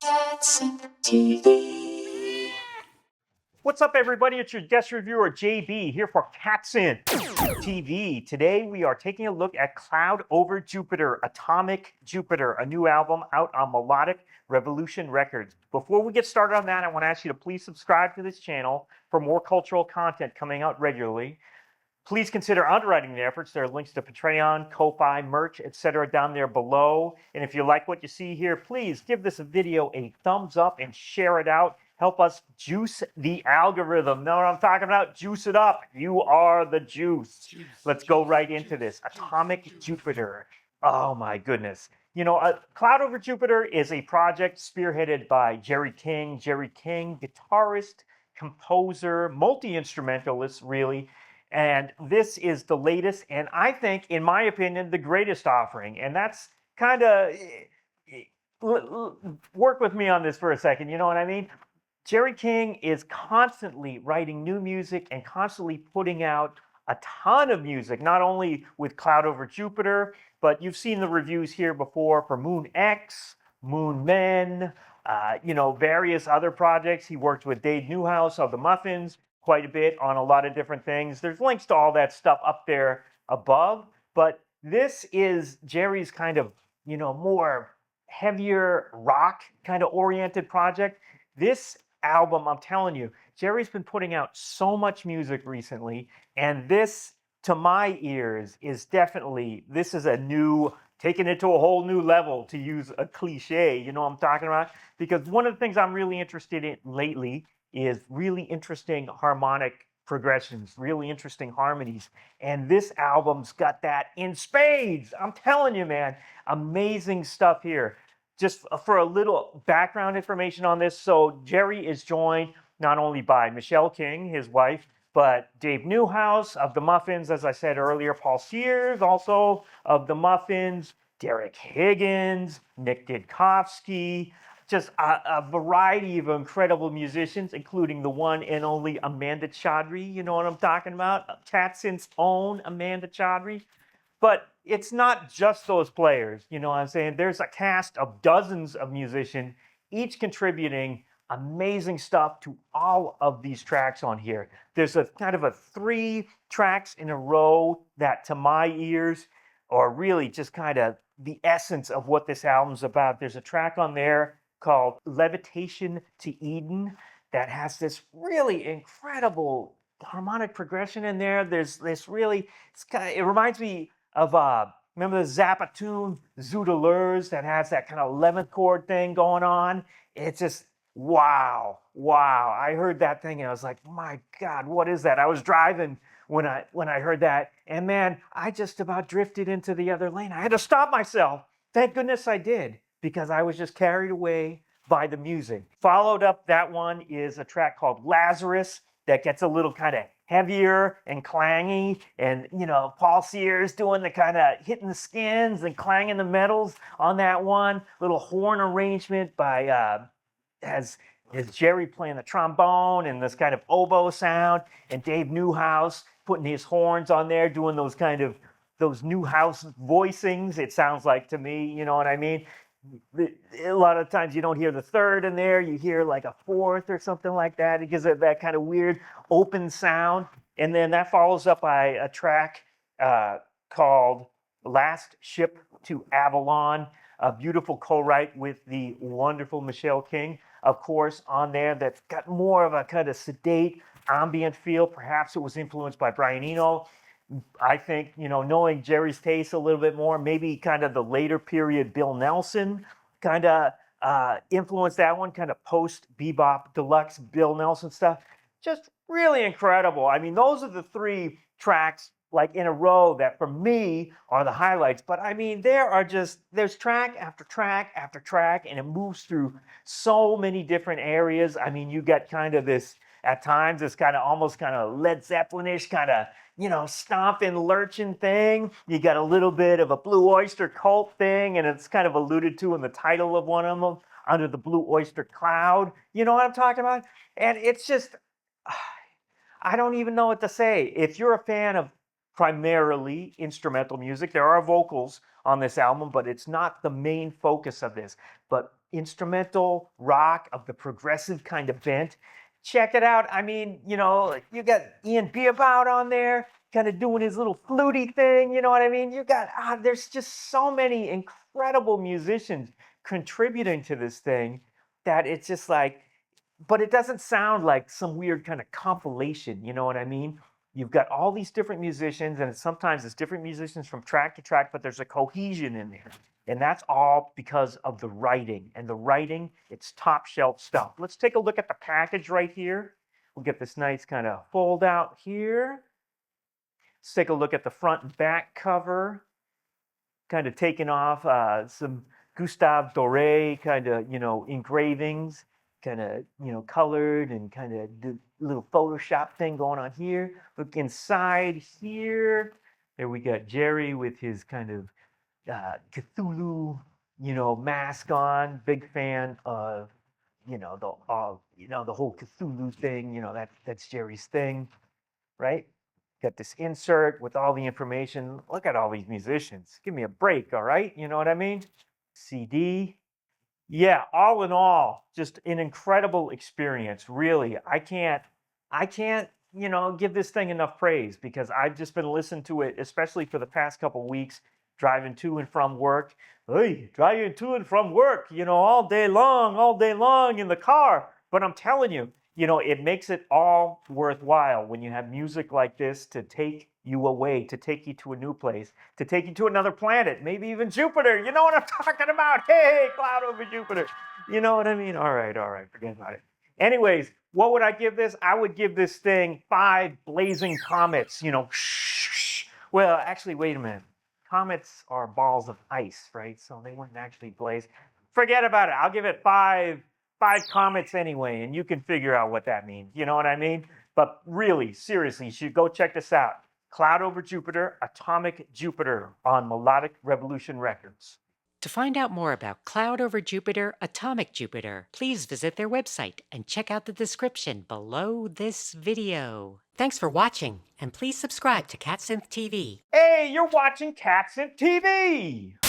Cats and TV. What's up, everybody? It's your guest reviewer, JB, here for Cats in TV. Today, we are taking a look at Cloud Over Jupiter, Atomic Jupiter, a new album out on Melodic Revolution Records. Before we get started on that, I want to ask you to please subscribe to this channel for more cultural content coming out regularly. Please consider underwriting the efforts. There are links to Patreon, Ko-Fi, merch, etc. down there below. And if you like what you see here, please give this video a thumbs up and share it out. Help us juice the algorithm. Know what I'm talking about? Juice it up. You are the juice. Let's go right into this. Atomic Jupiter. Oh my goodness. You know, Cloud Over Jupiter is a project spearheaded by Jerry King. Jerry King, guitarist, composer, multi-instrumentalist, really. And this is the latest, and I think, in my opinion, the greatest offering. And that's kind of, work with me on this for a second, you know what I mean? Jerry King is constantly writing new music and constantly putting out a ton of music, not only with Cloud Over Jupiter, but you've seen the reviews here before for Moon X, Moon Men, various other projects. He worked with Dave Newhouse of the Muffins quite a bit on a lot of different things. There's links to all that stuff up there above, but this is Jerry's kind of, more heavier rock kind of oriented project. This album, I'm telling you, Jerry's been putting out so much music recently, and this, to my ears, is definitely, this is a new, taking it to a whole new level, to use a cliche, you know what I'm talking about? Because one of the things I'm really interested in lately is really interesting harmonic progressions, really interesting harmonies. And this album's got that in spades. I'm telling you, man, amazing stuff here. Just for a little background information on this, so Jerry is joined not only by Michelle King, his wife, but Dave Newhouse of the Muffins, as I said earlier, Paul Sears, also of the Muffins, Derek Higgins, Nick Didkovsky, just a variety of incredible musicians, including the one and only Amanda Chaudhry. You know what I'm talking about? Tatsin's own Amanda Chaudhry. But it's not just those players, you know what I'm saying? There's a cast of dozens of musicians, each contributing amazing stuff to all of these tracks on here. There's a kind of a 3 tracks in a row that, to my ears, are really just kind of the essence of what this album's about. There's a track on there called Levitation to Eden that has this really incredible harmonic progression in there. There's this really, it reminds me of, remember the Zappa tune, Zoodalers, that has that kind of 11th chord thing going on? It's just, wow. I heard that thing and I was like, my God, what is that? I was driving when I heard that, and man, I just about drifted into the other lane. I had to stop myself. Thank goodness I did, because I was just carried away by the music. Followed up, that one is a track called Lazarus that gets a little kind of heavier and clangy, and Paul Sears doing the kind of hitting the skins and clanging the metals on that one. Little horn arrangement by has Jerry playing the trombone and this kind of oboe sound, and Dave Newhouse putting his horns on there, doing those kind of those Newhouse voicings, it sounds like to me, you know what I mean? A lot of times you don't hear the third in there, you hear like a fourth or something like that. It gives it that kind of weird open sound. And then that follows up by a track called Last Ship to Avalon, a beautiful co-write with the wonderful Michelle King, of course, on there, that's got more of a kind of sedate ambient feel. Perhaps it was influenced by Brian Eno. I think, knowing Jerry's taste a little bit more, maybe kind of the later period Bill Nelson kind of influenced that one, kind of post bebop deluxe Bill Nelson stuff. Just really incredible. I mean, those are the 3 tracks like in a row that for me are the highlights. But I mean, there's track after track after track, and it moves through so many different areas. I mean, you got kind of this, at times, this kind of almost kind of Led Zeppelin-ish kind of, stomping, lurching thing. You got a little bit of a Blue Oyster Cult thing, and it's kind of alluded to in the title of one of them, Under the Blue Oyster Cloud. You know what I'm talking about? And it's just, I don't even know what to say. If you're a fan of primarily instrumental music, there are vocals on this album, but it's not the main focus of this. But instrumental rock, of the progressive kind of bent. Check it out. I mean, you know, you got Ian Beabout on there, kind of doing his little fluty thing. You know what I mean? You got there's just so many incredible musicians contributing to this thing that it's just like, but it doesn't sound like some weird kind of compilation. You know what I mean? You've got all these different musicians, and sometimes it's different musicians from track to track, but there's a cohesion in there. And that's all because of the writing. And the writing, it's top shelf stuff. Let's take a look at the package right here. We'll get this nice kind of fold out here. Let's take a look at the front and back cover. Kind of taking off some Gustave Doré kind of, you know, engravings, kind of, you know, colored and kind of the little Photoshop thing going on here. Look inside here. There we got Jerry with his kind of Cthulhu, you know, mask on. Big fan of, you know, the whole Cthulhu thing. You know, that's Jerry's thing, right? Got this insert with all the information. Look at all these musicians. Give me a break, all right? You know what I mean? CD. Yeah, all in all, just an incredible experience. Really, I can't, you know, give this thing enough praise because I've just been listening to it, especially for the past couple weeks, driving to and from work. Hey, driving to and from work, you know, all day long in the car. But I'm telling you, you know, it makes it all worthwhile when you have music like this to take you away, to take you to a new place, to take you to another planet, maybe even Jupiter. You know what I'm talking about? Hey, cloud over Jupiter. You know what I mean? All right, forget about it. Anyways, what would I give this? I would give this thing 5 blazing comets, you know. Well, actually, wait a minute. Comets are balls of ice, right? So they wouldn't actually blaze. Forget about it. I'll give it 5 comets anyway, and you can figure out what that means. You know what I mean? But really, seriously, you should go check this out. Cloud Over Jupiter, Atomic Jupiter on Melodic Revolution Records. To find out more about Cloud Over Jupiter, Atomic Jupiter, please visit their website and check out the description below this video. Thanks for watching, and please subscribe to CatSynth TV. Hey, you're watching CatSynth TV!